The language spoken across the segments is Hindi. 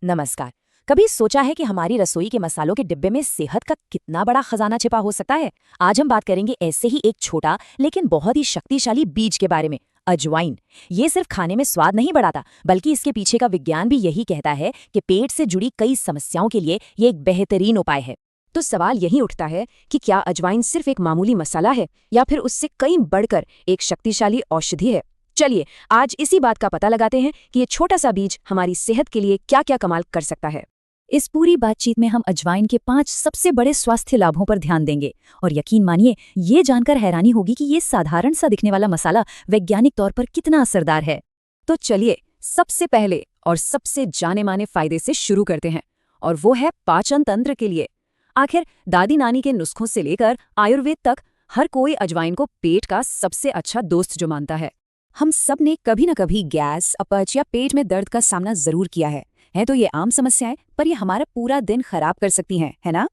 नमस्कार। कभी सोचा है कि हमारी रसोई के मसालों के डिब्बे में सेहत का कितना बड़ा खजाना छिपा हो सकता है? आज हम बात करेंगे ऐसे ही एक छोटा लेकिन बहुत ही शक्तिशाली बीज के बारे में, अजवाइन। ये सिर्फ खाने में स्वाद नहीं बढ़ाता, बल्कि इसके पीछे का विज्ञान भी यही कहता है कि पेट से जुड़ी कई समस्याओं के लिए ये एक बेहतरीन उपाय है। तो सवाल यही उठता है कि क्या अजवाइन सिर्फ एक मामूली मसाला है या फिर उससे कई बढ़कर एक शक्तिशाली औषधि है? चलिए आज इसी बात का पता लगाते हैं कि ये छोटा सा बीज हमारी सेहत के लिए क्या क्या कमाल कर सकता है। इस पूरी बातचीत में हम अजवाइन के 5 सबसे बड़े स्वास्थ्य लाभों पर ध्यान देंगे और यकीन मानिए ये जानकर हैरानी होगी कि ये साधारण सा दिखने वाला मसाला वैज्ञानिक तौर पर कितना असरदार है। तो चलिए सबसे पहले और सबसे जाने माने फायदे से शुरू करते हैं, और वो है पाचन तंत्र के लिए। आखिर दादी नानी के नुस्खों से लेकर आयुर्वेद तक हर कोई अजवाइन को पेट का सबसे अच्छा दोस्त जो मानता है। हम सब ने कभी न कभी गैस, अपच या पेट में दर्द का सामना जरूर किया है तो ये आम समस्याएं, पर ये हमारा पूरा दिन खराब कर सकती हैं, है ना?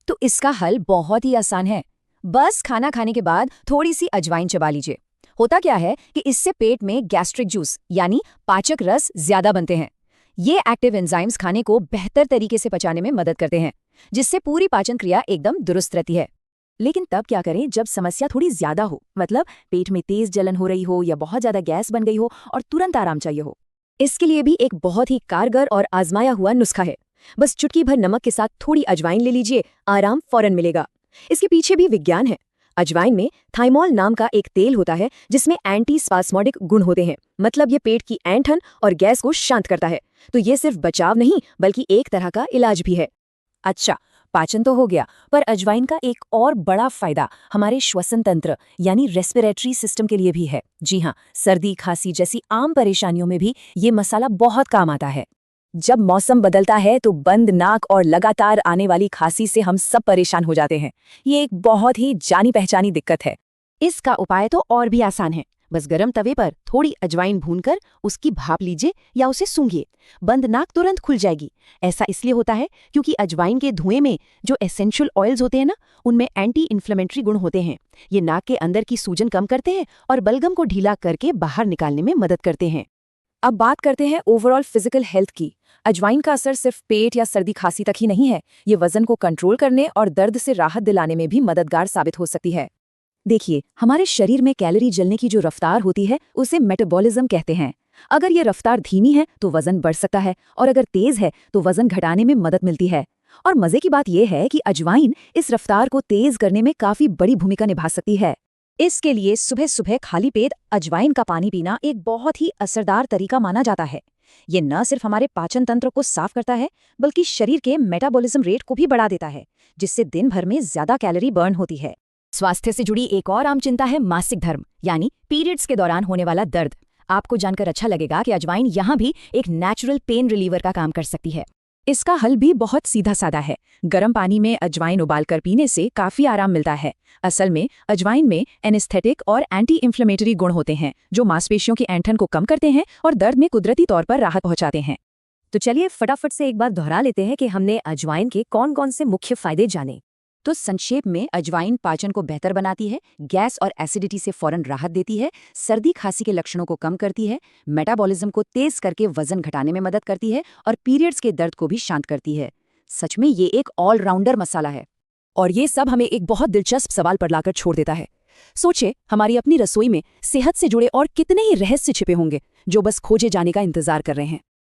तो इसका हल बहुत ही आसान है। बस खाना खाने के बाद थोड़ी सी अजवाइन चबा लीजिए। होता क्या है कि इससे पेट में गैस्ट्रिक जूस यानी पाचक रस ज्यादा बनते हैं। ये एक्टिव एंजाइम्स खाने को बेहतर तरीके से पचाने में मदद करते हैं, जिससे पूरी पाचन क्रिया एकदम दुरुस्त रहती है। लेकिन तब क्या करें जब समस्या थोड़ी ज्यादा हो, मतलब पेट में तेज जलन हो रही हो या बहुत ज्यादा गैस बन गई हो और तुरंत आराम चाहिए हो। इसके लिए भी एक बहुत ही कारगर और आजमाया हुआ नुस्खा है। बस चुटकी भर नमक के साथ थोड़ी अजवाइन ले लीजिए, आराम फौरन मिलेगा। इसके पीछे भी विज्ञान है। अजवाइन में थाइमोल नाम का एक तेल होता है जिसमें एंटी स्पास्मोडिक गुण होते हैं, मतलब ये पेट की ऐंठन और गैस को शांत करता है। तो ये सिर्फ बचाव नहीं बल्कि एक तरह का इलाज भी है। अच्छा, पाचन तो हो गया, पर अजवाइन का एक और बड़ा फायदा हमारे श्वसन तंत्र यानी रेस्पिरेटरी सिस्टम के लिए भी है। जी हाँ, सर्दी खांसी जैसी आम परेशानियों में भी ये मसाला बहुत काम आता है। जब मौसम बदलता है तो बंद नाक और लगातार आने वाली खांसी से हम सब परेशान हो जाते हैं। ये एक बहुत ही जानी पहचानी दिक्कत है। इसका उपाय तो और भी आसान है। बस गरम तवे पर थोड़ी अजवाइन भूनकर उसकी भाप लीजिए या उसे सूंघिए। बंद नाक तुरंत खुल जाएगी। ऐसा इसलिए होता है क्योंकि अजवाइन के धुएं में जो एसेंशियल ऑयल्स होते हैं ना, उनमें एंटी इन्फ्लेमेटरी गुण होते हैं। ये नाक के अंदर की सूजन कम करते हैं और बलगम को ढीला करके बाहर निकालने में मदद करते हैं। अब बात करते हैं ओवरऑल फिजिकल हेल्थ की। अजवाइन का असर सिर्फ पेट या सर्दी खांसी तक ही नहीं है, ये वजन को कंट्रोल करने और दर्द से राहत दिलाने में भी मददगार साबित हो सकती है। देखिए, हमारे शरीर में कैलोरी जलने की जो रफ्तार होती है उसे मेटाबॉलिज्म कहते हैं। अगर ये रफ्तार धीमी है तो वजन बढ़ सकता है, और अगर तेज है तो वजन घटाने में मदद मिलती है। और मजे की बात यह है कि अजवाइन इस रफ्तार को तेज करने में काफी बड़ी भूमिका निभा सकती है। इसके लिए सुबह सुबह खाली पेट अजवाइन का पानी पीना एक बहुत ही असरदार तरीका माना जाता है। ये न सिर्फ हमारे पाचन तंत्र को साफ करता है, बल्कि शरीर के मेटाबॉलिज्म रेट को भी बढ़ा देता है, जिससे दिन भर में ज्यादा कैलोरी बर्न होती है। स्वास्थ्य से जुड़ी एक और आम चिंता है मासिक धर्म यानी पीरियड्स के दौरान होने वाला दर्द। आपको जानकर अच्छा लगेगा कि अजवाइन यहाँ भी एक नेचुरल पेन रिलीवर का काम कर सकती है। इसका हल भी बहुत सीधा साधा है। गर्म पानी में अजवाइन उबालकर पीने से काफी आराम मिलता है। असल में अजवाइन में एनेस्थेटिक और एंटी इन्फ्लेमेटरी गुण होते हैं जो मांसपेशियों की ऐंठन को कम करते हैं और दर्द में कुदरती तौर पर राहत पहुंचाते हैं। तो चलिए फटाफट से एक बार दोहरा लेते हैं कि हमने अजवाइन के कौन कौन से मुख्य फायदे जाने। तो संक्षेप में, अजवाइन पाचन को बेहतर बनाती है, गैस और एसिडिटी से फौरन राहत देती है, सर्दी खांसी के लक्षणों को कम करती है, मेटाबॉलिज्म को तेज करके वजन घटाने में मदद करती है और पीरियड्स के दर्द को भी शांत करती है। सच में ये एक ऑलराउंडर मसाला है। और ये सब हमें एक बहुत दिलचस्प सवाल पर लाकर छोड़ देता है। सोचे, हमारी अपनी रसोई में सेहत से जुड़े और कितने ही रहस्य छिपे होंगे जो बस खोजे जाने का इंतजार कर रहे हैं।